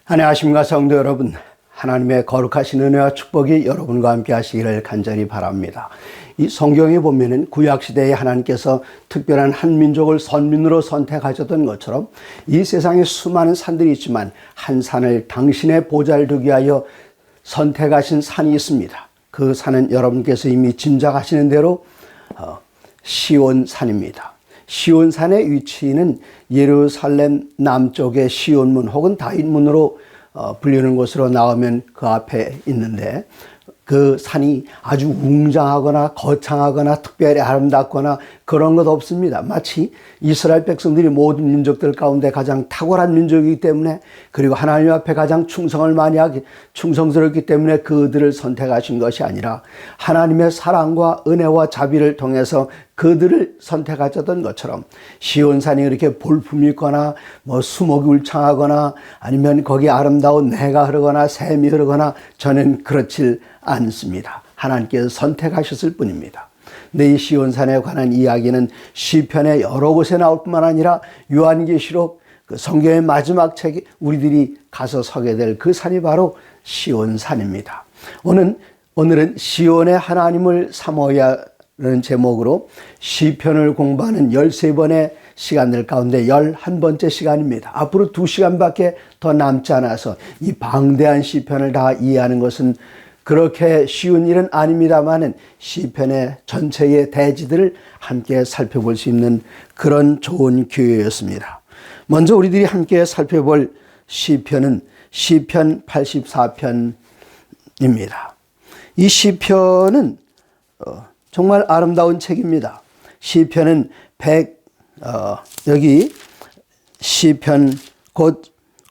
안녕하십니까 성도 여러분. 하나님의 거룩하신 은혜와 축복이 여러분과 함께 하시기를 간절히 바랍니다. 이 성경에 보면은 구약시대에 하나님께서 특별한 한 민족을 선민으로 선택하셨던 것처럼 이 세상에 수많은 산들이 있지만 한 산을 당신의 보좌를 두기 위하여 선택하신 산이 있습니다. 그 산은 여러분께서 이미 짐작하시는 대로 시온산입니다. 시온산의 위치는 예루살렘 남쪽의 시온문 혹은 다윗문으로 불리는 곳으로 나오면 그 앞에 있는데, 그 산이 아주 웅장하거나 거창하거나 특별히 아름답거나 그런 것 없습니다. 마치 이스라엘 백성들이 모든 민족들 가운데 가장 탁월한 민족이기 때문에, 그리고 하나님 앞에 가장 충성을 많이 하기 충성스럽기 때문에 그들을 선택하신 것이 아니라 하나님의 사랑과 은혜와 자비를 통해서 그들을 선택하셨던 것처럼, 시온산이 그렇게 볼품이 있거나 수목이 울창하거나 아니면 거기 아름다운 내가 흐르거나 샘이 흐르거나 저는 그렇질 않습니다. 하나님께서 선택하셨을 뿐입니다. 근데 이 시온산에 관한 이야기는 시편의 여러 곳에 나올 뿐만 아니라 요한계시록 그 성경의 마지막 책에 우리들이 가서 서게 될 그 산이 바로 시온산입니다. 오늘은 시온의 하나님을 사모하는 제목으로 시편을 공부하는 13번의 시간들 가운데 11번째 시간입니다. 앞으로 2시간밖에 더 남지 않아서 이 방대한 시편을 다 이해하는 것은 그렇게 쉬운 일은 아닙니다만은 시편의 전체의 대지들을 함께 살펴볼 수 있는 그런 좋은 기회였습니다. 먼저 우리들이 함께 살펴볼 시편은 시편 84편입니다. 이 시편은 정말 아름다운 책입니다. 시편은 여기 시편 곧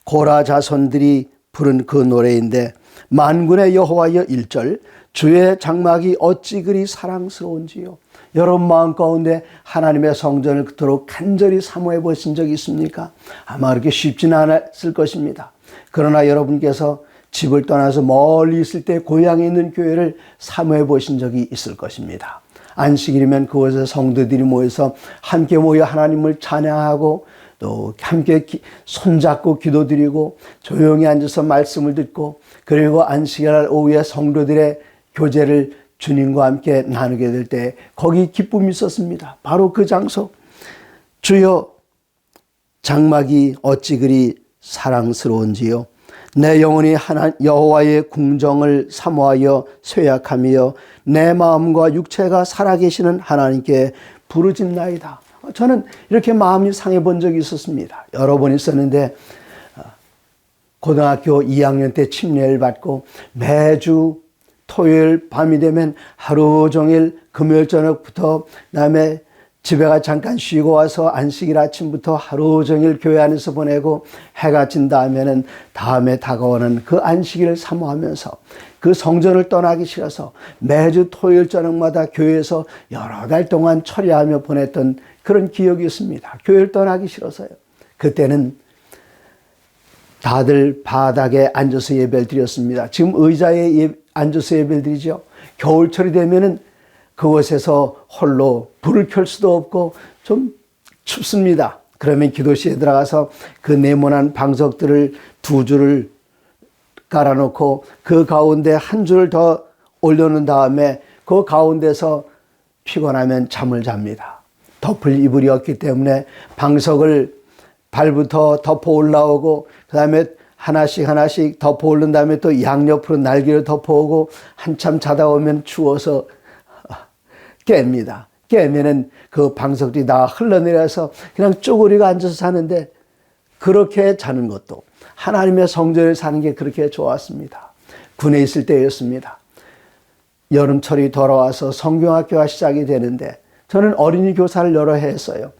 고라 자손들이 부른 그 노래인데, 만군의 여호와여 1절, 주의 장막이 어찌 그리 사랑스러운지요. 여러분 마음 가운데 하나님의 성전을 그토록 간절히 사모해 보신 적이 있습니까? 아마 그렇게 쉽지는 않았을 것입니다. 그러나 여러분께서 집을 떠나서 멀리 있을 때 고향에 있는 교회를 사모해 보신 적이 있을 것입니다. 안식일이면 그곳에 성도들이 모여서 함께 모여 하나님을 찬양하고 또 함께 손잡고 기도드리고 조용히 앉아서 말씀을 듣고, 그리고 안식일 오후에 성도들의 교제를 주님과 함께 나누게 될 때 거기 기쁨이 있었습니다. 바로 그 장소, 주여 장막이 어찌 그리 사랑스러운지요. 내 영혼이 여호와의 궁정을 사모하여 쇠약하며 내 마음과 육체가 살아계시는 하나님께 부르짖나이다. 저는 이렇게 마음이 상해 본 적이 있었습니다. 여러 번 있었는데, 고등학교 2학년 때 침례를 받고 매주 토요일 밤이 되면 하루 종일 금요일 저녁부터 그다음에 집에가 잠깐 쉬고 와서 안식일 아침부터 하루 종일 교회 안에서 보내고, 해가 진 다음에는 다음에 다가오는 그 안식일을 사모하면서 그 성전을 떠나기 싫어서 매주 토요일 저녁마다 교회에서 여러 달 동안 처리하며 보냈던 그런 기억이 있습니다. 교회를 떠나기 싫어서요. 그때는 다들 바닥에 앉아서 예배를 드렸습니다. 지금 의자에 앉아서 예배를 드리죠. 겨울철이 되면은 그곳에서 홀로 불을 켤 수도 없고 좀 춥습니다. 그러면 기도실에 들어가서 그 네모난 방석들을 2줄을 깔아놓고 그 가운데 한 줄을 더 올려놓은 다음에 그 가운데서 피곤하면 잠을 잡니다. 덮을 이불이 없기 때문에 방석을 발부터 덮어 올라오고, 그 다음에 하나씩 덮어 오른 다음에 또 양옆으로 날개를 덮어오고, 한참 자다 오면 추워서 깹니다. 깨면은 그 방석들이 다 흘러내려서 그냥 쪼그리고 앉아서 자는데, 그렇게 자는 것도 하나님의 성전에 사는 게 그렇게 좋았습니다. 군에 있을 때였습니다. 여름철이 돌아와서 성경학교가 시작이 되는데, 저는 어린이 교사를 여러 해 했어요.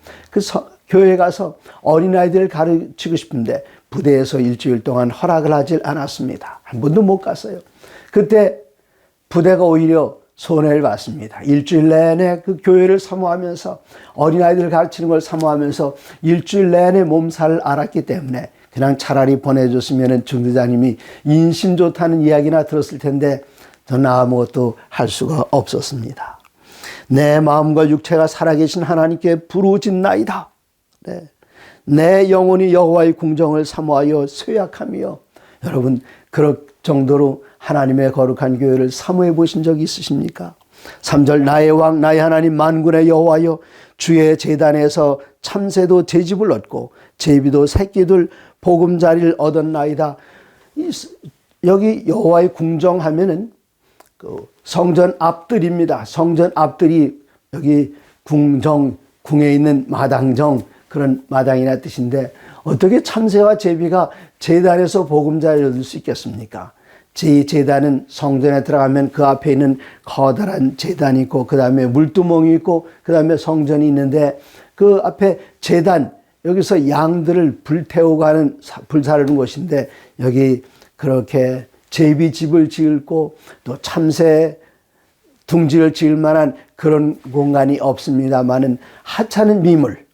교회에 가서 어린아이들을 가르치고 싶은데 부대에서 일주일 동안 허락을 하질 않았습니다. 한 번도 못 갔어요. 그때 부대가 오히려 손해를 봤습니다. 일주일 내내 그 교회를 사모하면서 어린아이들을 가르치는 걸 사모하면서 일주일 내내 몸살을 앓았기 때문에 그냥 차라리 보내줬으면 중대장님이 인심 좋다는 이야기나 들었을 텐데 저는 아무것도 할 수가 없었습니다. 내 마음과 육체가 살아계신 하나님께 부르짖나이다. 네. 내 영혼이 여호와의 궁정을 사모하여 쇠약하며 여러분 그럴 정도로 하나님의 거룩한 교회를 사모해 보신 적이 있으십니까? 3절 나의 왕 나의 하나님 만군의 여호와여 주의 제단에서 참새도 제집을 얻고 제비도 새끼들 보금자리를 얻었나이다. 여기 여호와의 궁정하면은 그 성전 앞들입니다. 성전 앞들이 여기 궁정, 궁에 있는 마당정 그런 마당이나 뜻인데 어떻게 참새와 제비가 제단에서 보금자리를 얻을 수 있겠습니까? 제단은 성전에 들어가면 그 앞에 있는 커다란 제단이 있고 그 다음에 물두멍이 있고 그 다음에 성전이 있는데 그 앞에 제단 여기서 양들을 불태우고 가는 불사르는 곳인데 여기 그렇게 제비집을 지을고 또 참새 둥지를 지을 만한 그런 공간이 없습니다마는 하찮은 미물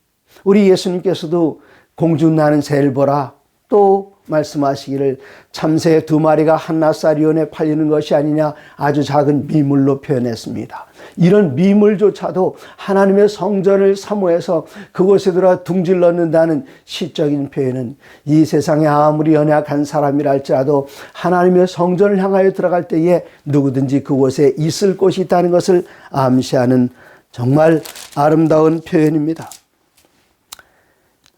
우리 예수님께서도 공중 나는 새를 보라 또 말씀하시기를 참새 2마리가 한나사리온에 팔리는 것이 아니냐 아주 작은 미물로 표현했습니다. 이런 미물조차도 하나님의 성전을 사모해서 그곳에 들어가 둥지를 넣는다는 시적인 표현은 이 세상에 아무리 연약한 사람이라 할지라도 하나님의 성전을 향하여 들어갈 때에 누구든지 그곳에 있을 곳이 있다는 것을 암시하는 정말 아름다운 표현입니다.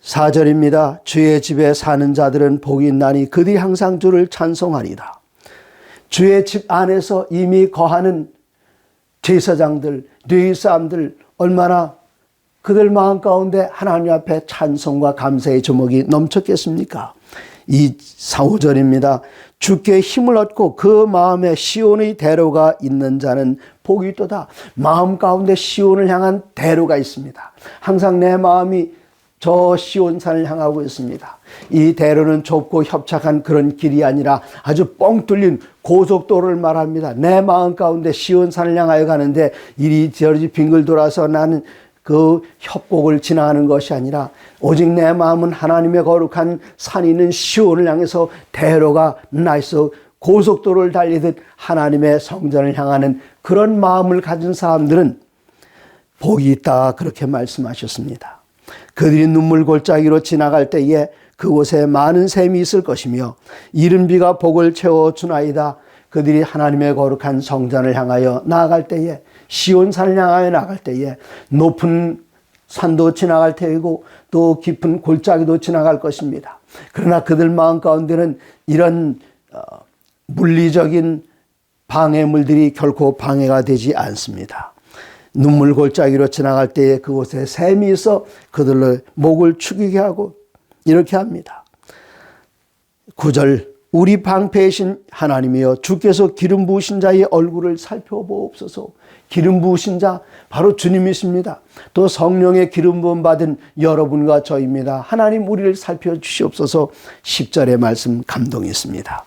4절입니다. 주의 집에 사는 자들은 복이 있나니 그들이 항상 주를 찬송하리다. 주의 집 안에서 이미 거하는 제사장들, 레위 사람들 얼마나 그들 마음 가운데 하나님 앞에 찬송과 감사의 주목이 넘쳤겠습니까? 이 4, 5절입니다. 주께 힘을 얻고 그 마음에 시온의 대로가 있는 자는 복이 있도다. 마음 가운데 시온을 향한 대로가 있습니다. 항상 내 마음이 저 시온산을 향하고 있습니다. 이 대로는 좁고 협착한 그런 길이 아니라 아주 뻥 뚫린 고속도로를 말합니다. 내 마음 가운데 시온산을 향하여 가는데 이리저리 빙글 돌아서 나는 그 협곡을 지나가는 것이 아니라 오직 내 마음은 하나님의 거룩한 산이 있는 시온을 향해서 대로가 나 있어 고속도로를 달리듯 하나님의 성전을 향하는 그런 마음을 가진 사람들은 복이 있다 그렇게 말씀하셨습니다. 그들이 눈물 골짜기로 지나갈 때에 그곳에 많은 샘이 있을 것이며 이른 비가 복을 채워주나이다. 그들이 하나님의 거룩한 성전을 향하여 나아갈 때에 시온산을 향하여 나갈 때에 높은 산도 지나갈 테이고 또 깊은 골짜기도 지나갈 것입니다. 그러나 그들 마음 가운데는 이런 물리적인 방해물들이 결코 방해가 되지 않습니다. 눈물 골짜기로 지나갈 때에 그곳에 샘이 있어 그들의 목을 축이게 하고 이렇게 합니다. 9절 우리 방패이신 하나님이여 주께서 기름 부으신 자의 얼굴을 살펴보옵소서. 기름 부으신 자 바로 주님이십니다. 또 성령의 기름 부음 받은 여러분과 저입니다. 하나님 우리를 살펴주시옵소서. 10절의 말씀 감동했습니다.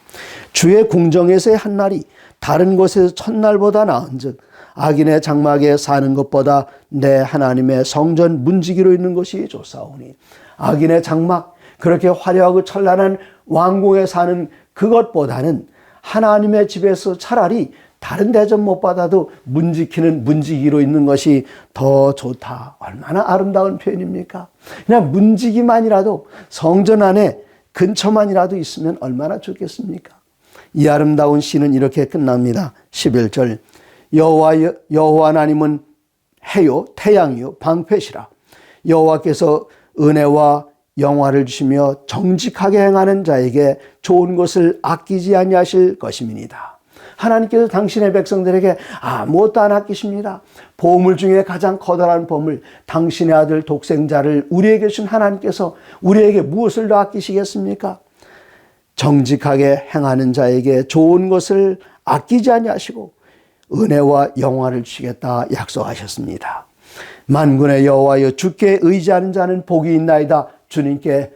주의 궁정에서의 한 날이 다른 곳에서 첫날보다 나은즉 악인의 장막에 사는 것보다 내 하나님의 성전 문지기로 있는 것이 좋사오니 악인의 장막 그렇게 화려하고 찬란한 왕궁에 사는 그것보다는 하나님의 집에서 차라리 다른 대접 못 받아도 문지키는 문지기로 있는 것이 더 좋다. 얼마나 아름다운 표현입니까? 그냥 문지기만이라도 성전 안에 근처만이라도 있으면 얼마나 좋겠습니까? 이 아름다운 시는 이렇게 끝납니다. 11절 여호와 하나님은 해요 태양이요 방패시라. 여호와께서 은혜와 영화를 주시며 정직하게 행하는 자에게 좋은 것을 아끼지 아니하실 것임이니이다. 하나님께서 당신의 백성들에게 아무것도 안 아끼십니다. 보물 중에 가장 커다란 보물 당신의 아들 독생자를 우리에게 준 하나님께서 우리에게 무엇을 더 아끼시겠습니까? 정직하게 행하는 자에게 좋은 것을 아끼지 아니하시고 은혜와 영화를 주시겠다 약속하셨습니다. 만군의 여호와여 주께 의지하는 자는 복이 있나이다. 주님께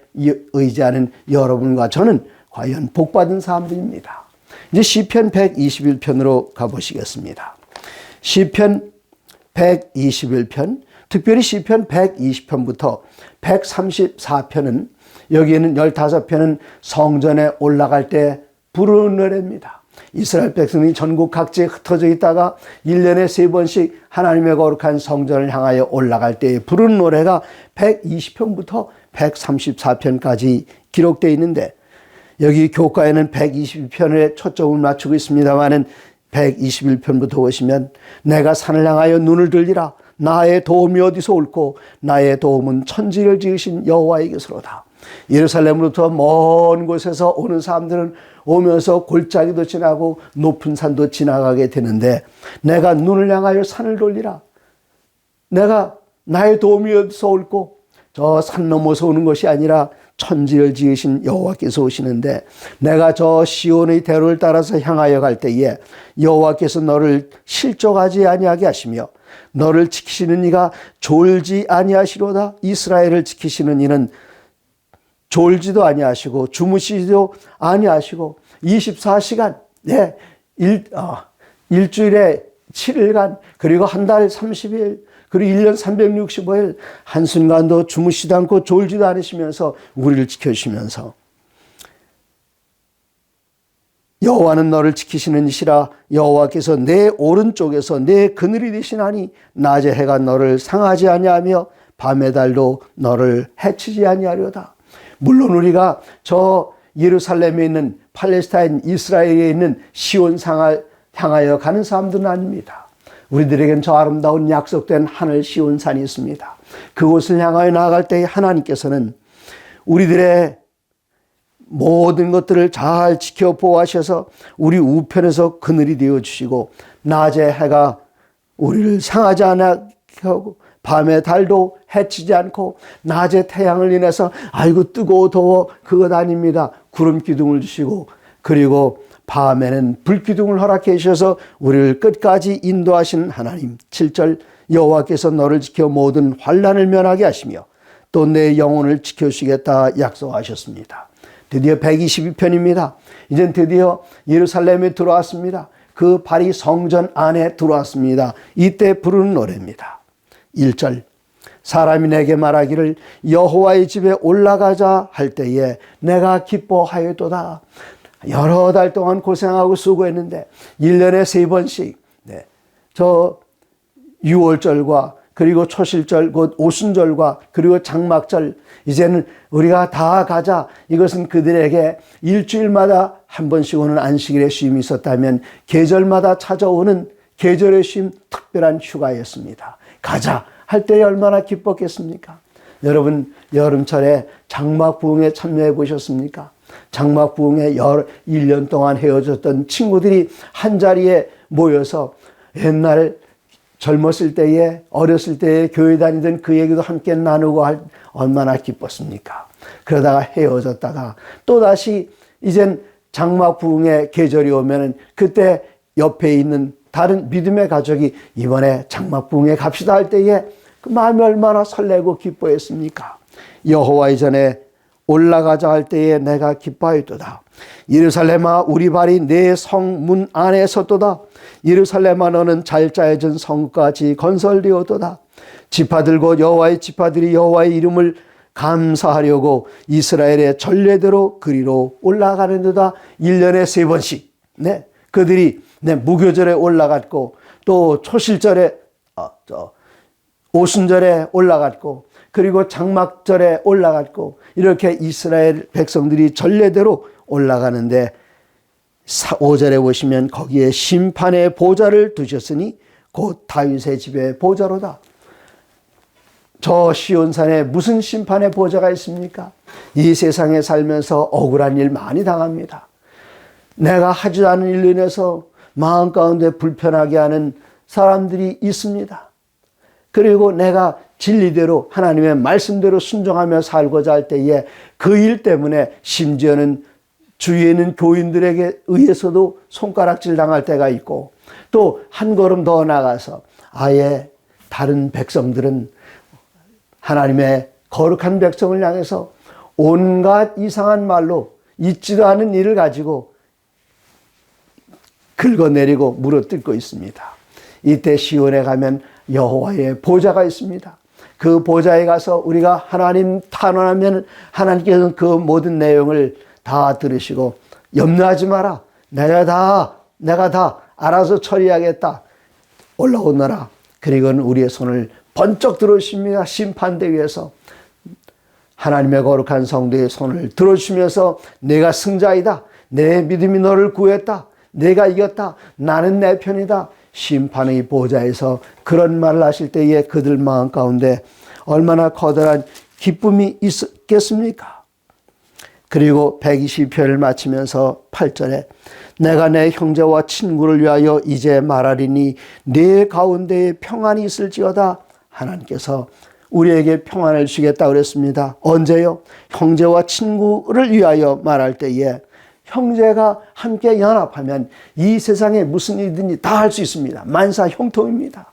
의지하는 여러분과 저는 과연 복받은 사람들입니다. 이제 시편 121편으로 가보시겠습니다. 시편 121편, 특별히 시편 120편부터 134편은 여기에는 15편은 성전에 올라갈 때 부르는 노래입니다. 이스라엘 백성이 전국 각지에 흩어져 있다가 1년에 3번씩 하나님의 거룩한 성전을 향하여 올라갈 때 부르는 노래가 120편부터 134편까지 기록되어 있는데 여기 교과에는 122편에 초점을 맞추고 있습니다만은 121편부터 보시면 내가 산을 향하여 눈을 들리라. 나의 도움이 어디서 올꼬 나의 도움은 천지를 지으신 여호와에게서로다. 예루살렘으로부터 먼 곳에서 오는 사람들은 오면서 골짜기도 지나고 높은 산도 지나가게 되는데 내가 눈을 향하여 산을 돌리라. 내가 나의 도움이 어디서 올꼬 저 산 넘어서 오는 것이 아니라 천지를 지으신 여호와께서 오시는데 내가 저 시온의 대로를 따라서 향하여 갈 때에 여호와께서 너를 실족하지 아니하게 하시며 너를 지키시는 이가 졸지 아니하시로다. 이스라엘을 지키시는 이는 졸지도 아니하시고 주무시지도 아니하시고 24시간 일주일에 7일간 그리고 한 달 30일 그리고 1년 365일 한순간도 주무시지도 않고 졸지도 않으시면서 우리를 지켜주시면서 여호와는 너를 지키시는 이시라. 여호와께서 내 오른쪽에서 내 그늘이 되시나니 낮에 해가 너를 상하지 아니하며 밤의 달도 너를 해치지 아니하려다. 물론 우리가 저 예루살렘에 있는 팔레스타인 이스라엘에 있는 시온산을 향하여 가는 사람들은 아닙니다. 우리들에겐 저 아름다운 약속된 하늘 시온산이 있습니다. 그곳을 향하여 나아갈 때 하나님께서는 우리들의 모든 것들을 잘 지켜 보호하셔서 우리 우편에서 그늘이 되어주시고 낮에 해가 우리를 상하지 않게 하고 밤에 달도 해치지 않고 낮에 태양을 인해서 아이고 뜨거워 더워 그것 아닙니다. 구름 기둥을 주시고 그리고 밤에는 불기둥을 허락해 주셔서 우리를 끝까지 인도하신 하나님. 7절 여호와께서 너를 지켜 모든 환난을 면하게 하시며 또 내 영혼을 지켜주시겠다 약속하셨습니다. 드디어 122편입니다. 이젠 드디어 예루살렘에 들어왔습니다. 그 발이 성전 안에 들어왔습니다. 이때 부르는 노래입니다. 1절 사람이 내게 말하기를 여호와의 집에 올라가자 할 때에 내가 기뻐하였도다. 여러 달 동안 고생하고 수고했는데 1년에 3번씩 저 유월절과 그리고 초실절 곧 오순절과 그리고 장막절 이제는 우리가 다 가자. 이것은 그들에게 일주일마다 한 번씩 오는 안식일의 쉼이 있었다면 계절마다 찾아오는 계절의 쉼 특별한 휴가였습니다. 가자 할 때 얼마나 기뻤겠습니까? 여러분 여름철에 장막부흥에 참여해 보셨습니까? 장막부흥에 1년 동안 헤어졌던 친구들이 한자리에 모여서 옛날 젊었을 때에 어렸을 때에 교회 다니던 그 얘기도 함께 나누고 얼마나 기뻤습니까? 그러다가 헤어졌다가 또다시 이젠 장막부흥의 계절이 오면은 그때 옆에 있는 다른 믿음의 가족이 이번에 장막부흥에 갑시다 할 때에 그 마음이 얼마나 설레고 기뻐했습니까? 여호와의 전에 올라가자 할 때에 내가 기뻐하였도다. 예루살렘아 우리 발이 내 성문 안에 섰도다. 예루살렘아 너는 잘 짜여진 성같이 건설되었도다. 지파들과 여호와의 지파들이 여호와의 이름을 감사하려고 이스라엘의 전례대로 그리로 올라가는도다. 1년에 3번씩 그들이 무교절에 올라갔고 또 초실절에 오순절에 올라갔고 그리고 장막절에 올라갔고 이렇게 이스라엘 백성들이 전례대로 올라가는데 5절에 보시면 거기에 심판의 보좌를 두셨으니 곧 다윗의 집의 보좌로다. 저 시온산에 무슨 심판의 보좌가 있습니까? 이 세상에 살면서 억울한 일 많이 당합니다. 내가 하지 않은 일로 인해서 마음 가운데 불편하게 하는 사람들이 있습니다. 그리고 내가 진리대로 하나님의 말씀대로 순종하며 살고자 할 때에 그 일 때문에 심지어는 주위에 있는 교인들에게 의해서도 손가락질 당할 때가 있고 또 한 걸음 더 나가서 아예 다른 백성들은 하나님의 거룩한 백성을 향해서 온갖 이상한 말로 있지도 않은 일을 가지고 긁어내리고 물어뜯고 있습니다. 이때 시온에 가면 여호와의 보좌가 있습니다. 그 보좌에 가서 우리가 하나님 탄원하면 하나님께서는 그 모든 내용을 다 들으시고 염려하지 마라. 내가 다 알아서 처리하겠다. 올라오너라. 그리고는 우리의 손을 번쩍 들어주십니다. 심판대 위에서 하나님의 거룩한 성도의 손을 들어주시면서 내가 승자이다. 내 믿음이 너를 구했다. 내가 이겼다. 나는 내 편이다. 심판의 보좌에서 그런 말을 하실 때에 그들 마음 가운데 얼마나 커다란 기쁨이 있겠습니까? 그리고 120편을 마치면서 8절에 내가 내 형제와 친구를 위하여 이제 말하리니 내 가운데에 평안이 있을지어다. 하나님께서 우리에게 평안을 주겠다 그랬습니다. 언제요? 형제와 친구를 위하여 말할 때에 형제가 함께 연합하면 이 세상에 무슨 일이든지 다 할 수 있습니다. 만사 형통입니다.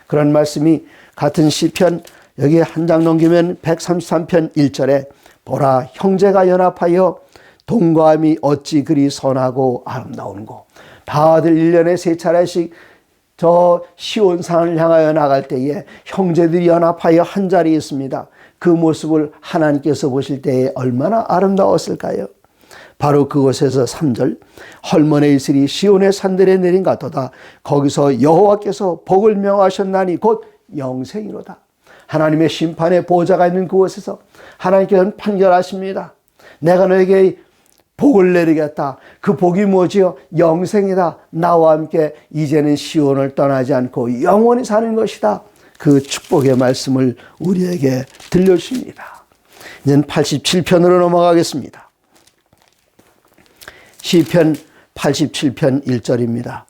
그런 말씀이 같은 시편 여기에 한 장 넘기면 133편 1절에 보라 형제가 연합하여 동거함이 어찌 그리 선하고 아름다운고. 다들 1년에 3차례씩 저 시온산을 향하여 나갈 때에 형제들이 연합하여 한 자리에 있습니다. 그 모습을 하나님께서 보실 때에 얼마나 아름다웠을까요? 바로 그곳에서 3절 헐몬의 이슬이 시온의 산들에 내린 같도다. 거기서 여호와께서 복을 명하셨나니 곧 영생이로다. 하나님의 심판의 보좌가 있는 그곳에서 하나님께서는 판결하십니다. 내가 너에게 복을 내리겠다. 그 복이 뭐지요? 영생이다. 나와 함께 이제는 시온을 떠나지 않고 영원히 사는 것이다. 그 축복의 말씀을 우리에게 들려주십니다. 이제는 87편으로 넘어가겠습니다. 시편 87편 1절입니다.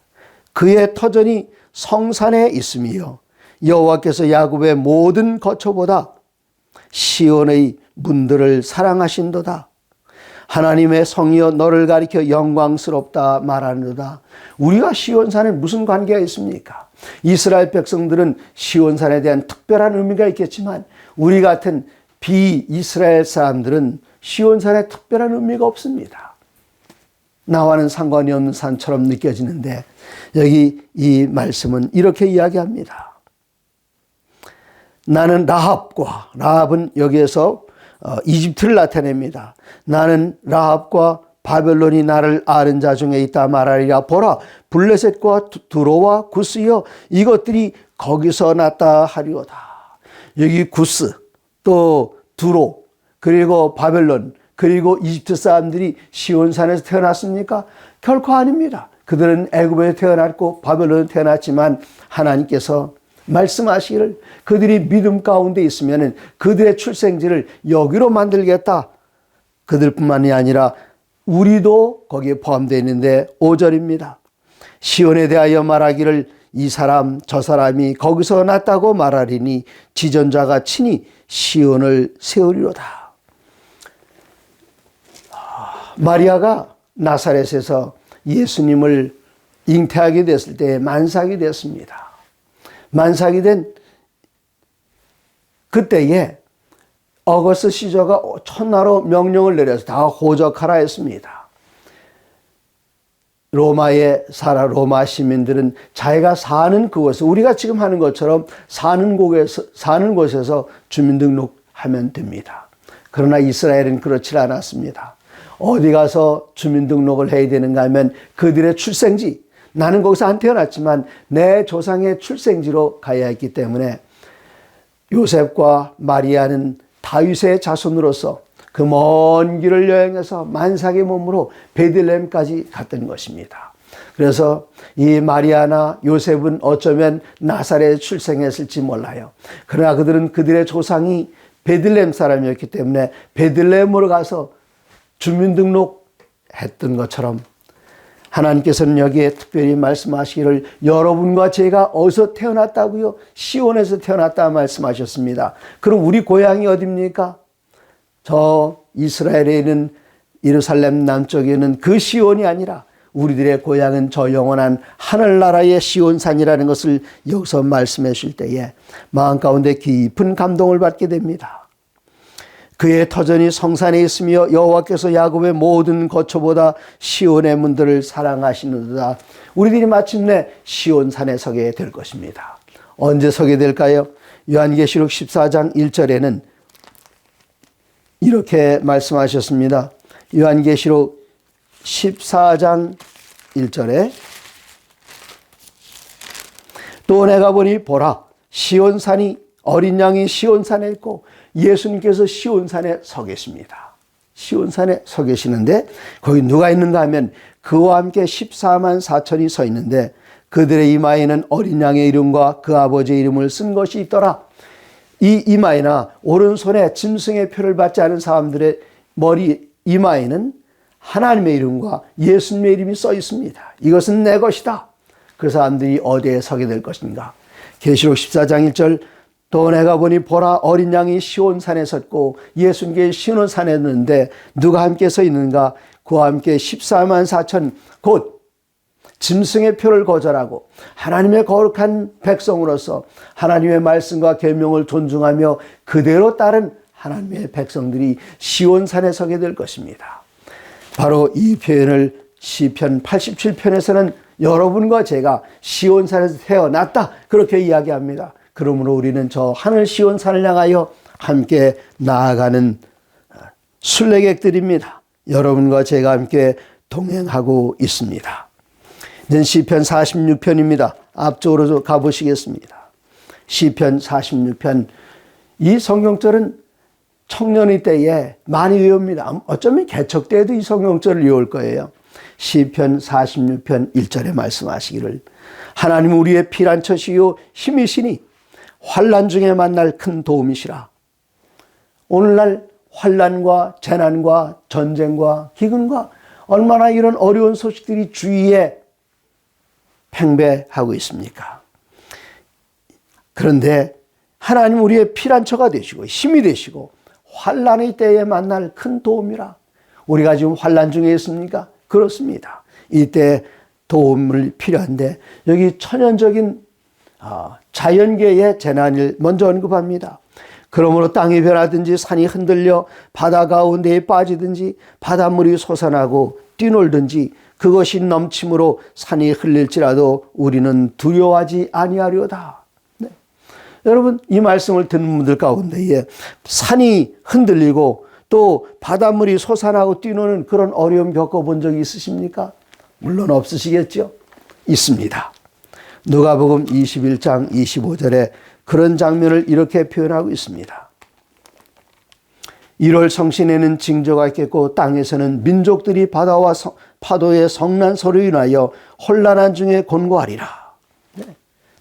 그의 터전이 성산에 있으며 여호와께서 야곱의 모든 거처보다 시온의 문들을 사랑하신도다. 하나님의 성이여 너를 가리켜 영광스럽다 말하는도다. 우리가 시온산에 무슨 관계가 있습니까? 이스라엘 백성들은 시온산에 대한 특별한 의미가 있겠지만 우리 같은 비이스라엘 사람들은 시온산에 특별한 의미가 없습니다. 나와는 상관이 없는 산처럼 느껴지는데 여기 이 말씀은 이렇게 이야기합니다. 나는 라합은 여기에서 이집트를 나타냅니다. 나는 라합과 바벨론이 나를 아는 자 중에 있다 말하리라. 보라 블레셋과 두로와 구스여 이것들이 거기서 났다 하리오다. 여기 구스 또 두로 그리고 바벨론 그리고 이집트 사람들이 시온산에서 태어났습니까? 결코 아닙니다. 그들은 애굽에서 태어났고 바벨론에 태어났지만 하나님께서 말씀하시기를 그들이 믿음 가운데 있으면 그들의 출생지를 여기로 만들겠다. 그들뿐만이 아니라 우리도 거기에 포함되어 있는데 5절입니다. 시온에 대하여 말하기를 이 사람 저 사람이 거기서 났다고 말하리니 지존자가 친히 시온을 세우리로다. 마리아가 나사렛에서 예수님을 잉태하게 됐을 때 만삭이 됐습니다. 만삭이 된 그때에 어거스트 시저가 천하로 명령을 내려서 다 호적하라 했습니다. 로마 시민들은 자기가 사는 그곳에 우리가 지금 하는 것처럼 사는 곳에서 주민등록하면 됩니다. 그러나 이스라엘은 그렇지 않았습니다. 어디 가서 주민등록을 해야 되는가 하면 그들의 출생지, 나는 거기서 안 태어났지만 내 조상의 출생지로 가야 했기 때문에 요셉과 마리아는 다윗의 자손으로서 그 먼 길을 여행해서 만삭의 몸으로 베들레헴까지 갔던 것입니다. 그래서 이 마리아나 요셉은 어쩌면 나사렛에 출생했을지 몰라요. 그러나 그들은 그들의 조상이 베들레헴 사람이었기 때문에 베들레헴으로 가서 주민등록했던 것처럼 하나님께서는 여기에 특별히 말씀하시기를 여러분과 제가 어디서 태어났다고요? 시온에서 태어났다 말씀하셨습니다. 그럼 우리 고향이 어디입니까? 저 이스라엘에 있는 예루살렘 남쪽에 있는 그 시온이 아니라 우리들의 고향은 저 영원한 하늘나라의 시온산이라는 것을 여기서 말씀해 주실 때에 마음 가운데 깊은 감동을 받게 됩니다. 그의 터전이 성산에 있으며 여호와께서 야곱의 모든 거처보다 시온의 문들을 사랑하시는도다. 우리들이 마침내 시온산에 서게 될 것입니다. 언제 서게 될까요? 요한계시록 14장 1절에는 이렇게 말씀하셨습니다. 요한계시록 14장 1절에 또 내가 보니 보라 시온산이 어린 양이 시온산에 있고 예수님께서 시온산에 서 계십니다. 시온산에 서 계시는데 거기 누가 있는가 하면 그와 함께 14만 4천이 서 있는데 그들의 이마에는 어린 양의 이름과 그 아버지의 이름을 쓴 것이 있더라. 이 이마에나 오른손에 짐승의 표를 받지 않은 사람들의 머리 이마에는 하나님의 이름과 예수님의 이름이 써 있습니다. 이것은 내 것이다. 그 사람들이 어디에 서게 될 것인가? 계시록 14장 1절 또 내가 보니 보라 어린 양이 시온산에 섰고 예수님께 시온산에 있는데 누가 함께 서 있는가? 그와 함께 14만 4천 곧 짐승의 표를 거절하고 하나님의 거룩한 백성으로서 하나님의 말씀과 계명을 존중하며 그대로 따른 하나님의 백성들이 시온산에 서게 될 것입니다. 바로 이 표현을 시편 87편에서는 여러분과 제가 시온산에서 태어났다 그렇게 이야기합니다. 그러므로 우리는 저 하늘 시온산을 향하여 함께 나아가는 순례객들입니다. 여러분과 제가 함께 동행하고 있습니다. 이제 시편 46편입니다. 앞쪽으로 가보시겠습니다. 시편 46편 이 성경절은 청년의 때에 많이 외웁니다. 어쩌면 개척 때에도 이 성경절을 외울 거예요. 시편 46편 1절에 말씀하시기를 하나님 우리의 피난처시요 힘이시니 환난 중에 만날 큰 도움이시라. 오늘날 환난과 재난과 전쟁과 기근과 얼마나 이런 어려운 소식들이 주위에 팽배하고 있습니까? 그런데 하나님 우리의 피난처가 되시고 힘이 되시고 환난의 때에 만날 큰 도움이라. 우리가 지금 환난 중에 있습니까? 그렇습니다. 이때 도움을 필요한데 여기 천연적인 자연계의 재난을 먼저 언급합니다. 그러므로 땅이 변하든지 산이 흔들려 바다 가운데에 빠지든지 바닷물이 솟아나고 뛰놀든지 그것이 넘침으로 산이 흘릴지라도 우리는 두려워하지 아니하려다. 네. 여러분 이 말씀을 듣는 분들 가운데에 산이 흔들리고 또 바닷물이 솟아나고 뛰노는 그런 어려움 겪어본 적이 있으십니까? 물론 없으시겠죠? 있습니다. 누가복음 21장 25절에 그런 장면을 이렇게 표현하고 있습니다. 1월 성신에는 징조가 있겠고 땅에서는 민족들이 바다와 파도의 성난 소리로 인하여 혼란한 중에 곤고하리라. 네.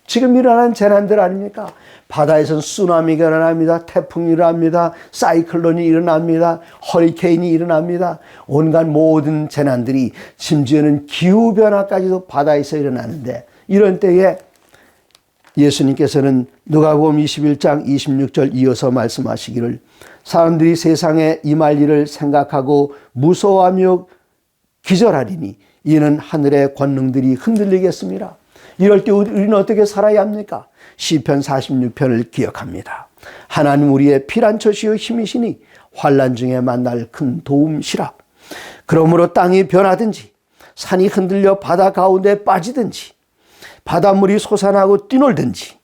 지금 일어나는 재난들 아닙니까? 바다에서는 쓰나미가 일어납니다. 태풍이 일어납니다. 사이클론이 일어납니다. 허리케인이 일어납니다. 온갖 모든 재난들이 심지어는 기후변화까지도 바다에서 일어나는데 이런 때에 예수님께서는 누가복음 21장 26절 이어서 말씀하시기를 사람들이 세상에 임할 일을 생각하고 무서워하며 기절하리니 이는 하늘의 권능들이 흔들리겠습니다. 이럴 때 우리는 어떻게 살아야 합니까? 시편 46편을 기억합니다. 하나님 우리의 피난처시요 힘이시니 환난 중에 만날 큰 도움이시라. 그러므로 땅이 변하든지 산이 흔들려 바다 가운데 빠지든지 바닷물이 솟아나고 뛰놀든지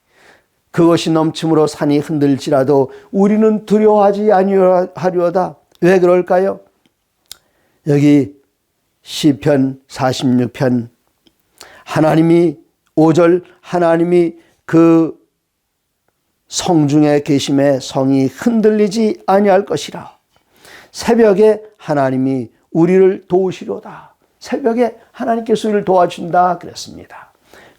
그것이 넘침으로 산이 흔들지라도 우리는 두려워하지 아니하려다. 왜 그럴까요? 여기 시편 46편 하나님이 5절 하나님이 그 성중에 계심에 성이 흔들리지 아니할 것이라. 새벽에 하나님이 우리를 도우시려다. 새벽에 하나님께서 우리를 도와준다 그랬습니다.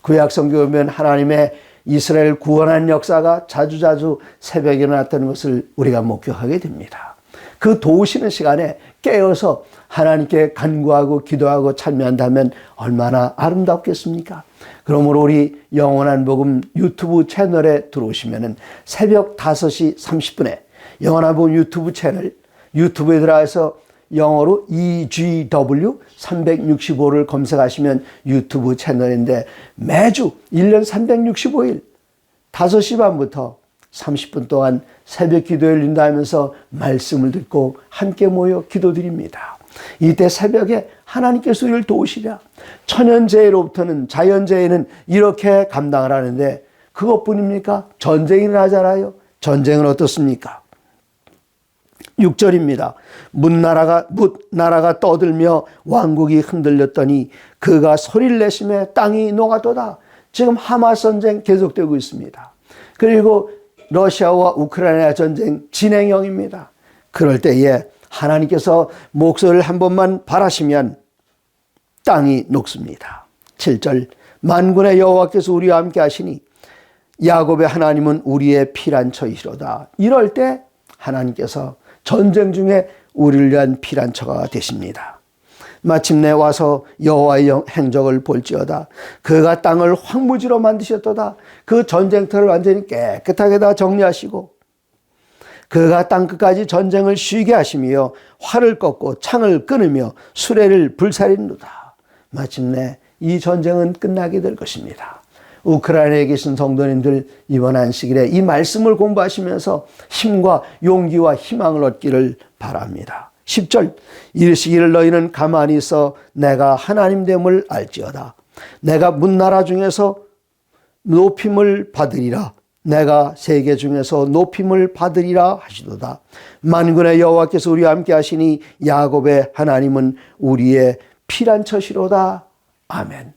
구약 성경에 보면 하나님의 이스라엘 구원한 역사가 자주자주 새벽에 일어났다는 것을 우리가 목격하게 됩니다. 그 도우시는 시간에 깨어서 하나님께 간구하고 기도하고 찬미한다면 얼마나 아름답겠습니까? 그러므로 우리 영원한 복음 유튜브 채널에 들어오시면 새벽 5시 30분에 영원한 복음 유튜브 채널 유튜브에 들어가서 영어로 EGW 365를 검색하시면 유튜브 채널인데 매주 1년 365일 5시 반부터 30분 동안 새벽 기도에 열린다면서 말씀을 듣고 함께 모여 기도드립니다. 이때 새벽에 하나님께서 우리를 도우시랴. 천연재해로부터는 자연재해는 이렇게 감당을 하는데 그것뿐입니까? 전쟁이 일어나잖아요. 전쟁은 어떻습니까? 6절입니다. 나라가 떠들며 왕국이 흔들렸더니 그가 소리를 내심에 땅이 녹아도다. 지금 하마스 전쟁 계속되고 있습니다. 그리고 러시아와 우크라이나 전쟁 진행형입니다. 그럴 때에 하나님께서 목소리를 한 번만 바라시면 땅이 녹습니다. 7절 만군의 여호와께서 우리와 함께 하시니 야곱의 하나님은 우리의 피란처이시로다. 이럴 때 하나님께서 전쟁 중에 우리를 위한 피란처가 되십니다. 마침내 와서 여호와의 행적을 볼지어다. 그가 땅을 황무지로 만드셨도다. 그 전쟁터를 완전히 깨끗하게 다 정리하시고 그가 땅끝까지 전쟁을 쉬게 하시며 활을 꺾고 창을 끊으며 수레를 불살이는도다. 마침내 이 전쟁은 끝나게 될 것입니다. 우크라이나에 계신 성도님들 이번 안식일에 이 말씀을 공부하시면서 힘과 용기와 희망을 얻기를 바랍니다. 10절 이르시기를 너희는 가만히 있어 내가 하나님 됨을 알지어다. 내가 문나라 중에서 높임을 받으리라. 내가 세계 중에서 높임을 받으리라 하시도다. 만군의 여호와께서 우리와 함께 하시니 야곱의 하나님은 우리의 피란처시로다. 아멘.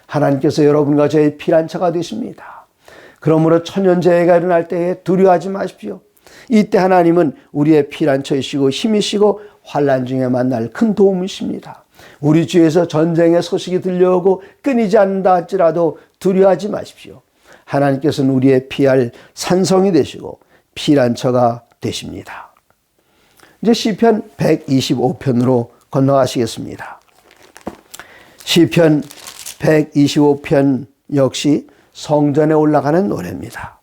하나님께서 여러분과 저의 피란처가 되십니다. 그러므로 천연재해가 일어날 때에 두려워하지 마십시오. 이때 하나님은 우리의 피란처이시고 힘이시고 환난 중에 만날 큰 도움이십니다. 우리 주위에서 전쟁의 소식이 들려오고 끊이지 않는다 할지라도 두려워하지 마십시오. 하나님께서는 우리의 피할 산성이 되시고 피란처가 되십니다. 이제 시편 125편으로 건너가시겠습니다. 시편 125편 역시 성전에 올라가는 노래입니다.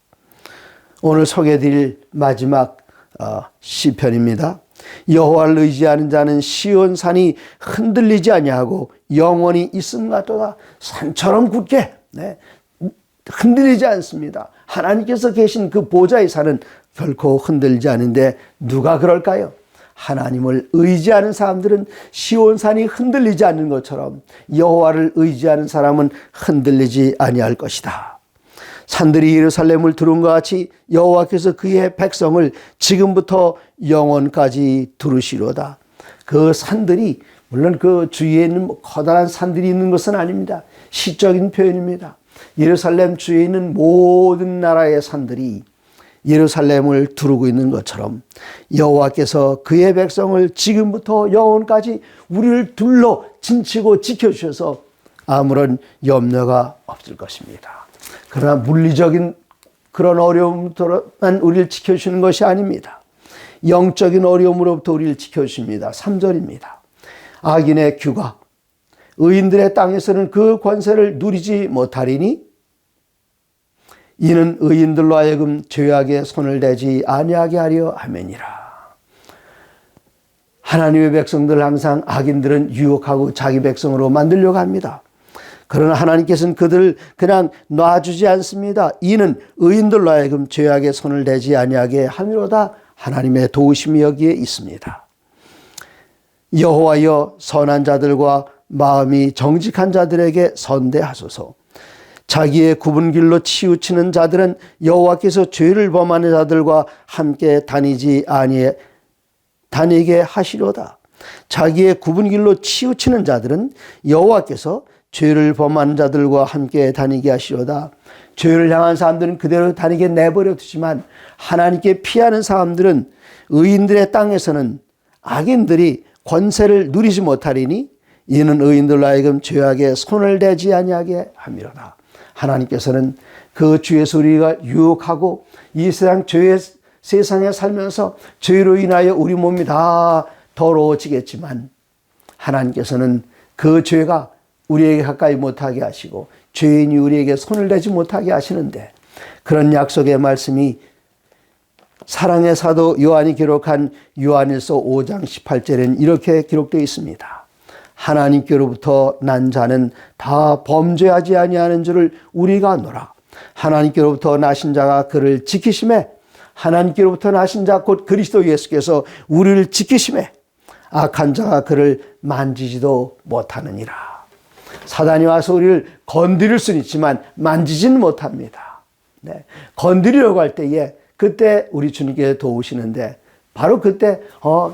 오늘 소개해드릴 마지막 시편입니다. 여호와를 의지하는 자는 시온산이 흔들리지 아니하고 영원히 있음 같도다. 산처럼 굳게 흔들리지 않습니다. 하나님께서 계신 그 보좌의 산은 결코 흔들리지 않은데 누가 그럴까요? 하나님을 의지하는 사람들은 시온산이 흔들리지 않는 것처럼 여호와를 의지하는 사람은 흔들리지 아니할 것이다. 산들이 예루살렘을 두른 것 같이 여호와께서 그의 백성을 지금부터 영원까지 두르시로다. 그 산들이 물론 그 주위에 있는 커다란 산들이 있는 것은 아닙니다. 시적인 표현입니다. 예루살렘 주위에 있는 모든 나라의 산들이 예루살렘을 두르고 있는 것처럼 여호와께서 그의 백성을 지금부터 영원까지 우리를 둘러 진치고 지켜주셔서 아무런 염려가 없을 것입니다. 그러나 물리적인 그런 어려움으로만 우리를 지켜주시는 것이 아닙니다. 영적인 어려움으로부터 우리를 지켜주십니다. 3절입니다. 악인의 규가 의인들의 땅에서는 그 권세를 누리지 못하리니 이는 의인들로 하여금 죄악에 손을 대지 아니하게 하려 함이니라. 하나님의 백성들 항상 악인들은 유혹하고 자기 백성으로 만들려고 합니다. 그러나 하나님께서는 그들을 그냥 놔주지 않습니다. 이는 의인들로 하여금 죄악에 손을 대지 아니하게 함이로다. 하나님의 도우심이 여기에 있습니다. 여호와여 선한 자들과 마음이 정직한 자들에게 선대하소서. 자기의 굽은 길로 치우치는 자들은 여호와께서 죄를 범하는 자들과 함께 다니게 하시로다. 자기의 굽은 길로 치우치는 자들은 여호와께서 죄를 범하는 자들과 함께 다니게 하시로다. 죄를 향한 사람들은 그대로 다니게 내버려 두지만 하나님께 피하는 사람들은 의인들의 땅에서는 악인들이 권세를 누리지 못하리니 이는 의인들로 하여금 죄악에 손을 대지 아니하게 함이로다. 하나님께서는 그 주에서 우리가 유혹하고 이 세상에 살면서 죄로 인하여 우리 몸이 다 더러워지겠지만 하나님께서는 그 죄가 우리에게 가까이 못하게 하시고 죄인이 우리에게 손을 대지 못하게 하시는데 그런 약속의 말씀이 사랑의 사도 요한이 기록한 요한일서 5장 18절에는 이렇게 기록되어 있습니다. 하나님께로부터 난 자는 다 범죄하지 아니하는 줄을 우리가 아노라. 하나님께로부터 나신 자가 그를 지키심에 하나님께로부터 나신 자 곧 그리스도 예수께서 우리를 지키심에 악한 자가 그를 만지지도 못하느니라. 사단이 와서 우리를 건드릴 수는 있지만 만지지는 못합니다. 건드리려고 할 때에 그때 우리 주님께 도우시는데 바로 그때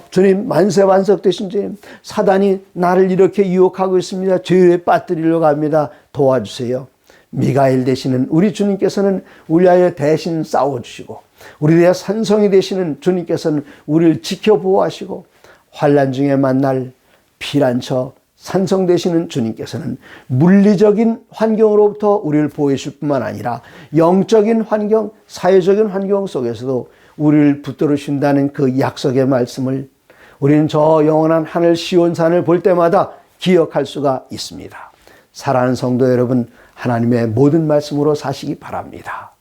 주님 만세 완석되신 주님 사단이 나를 이렇게 유혹하고 있습니다. 죄에 빠뜨리려고 합니다. 도와주세요. 미가엘 되시는 우리 주님께서는 우리 위하여 대신 싸워주시고 우리의 산성이 되시는 주님께서는 우리를 지켜보호하시고 환난 중에 만날 피난처 산성 되시는 주님께서는 물리적인 환경으로부터 우리를 보호해 줄 뿐만 아니라 영적인 환경, 사회적인 환경 속에서도 우리를 붙들어 준다는 그 약속의 말씀을 우리는 저 영원한 하늘 시온산을 볼 때마다 기억할 수가 있습니다. 사랑하는 성도 여러분, 하나님의 모든 말씀으로 사시기 바랍니다.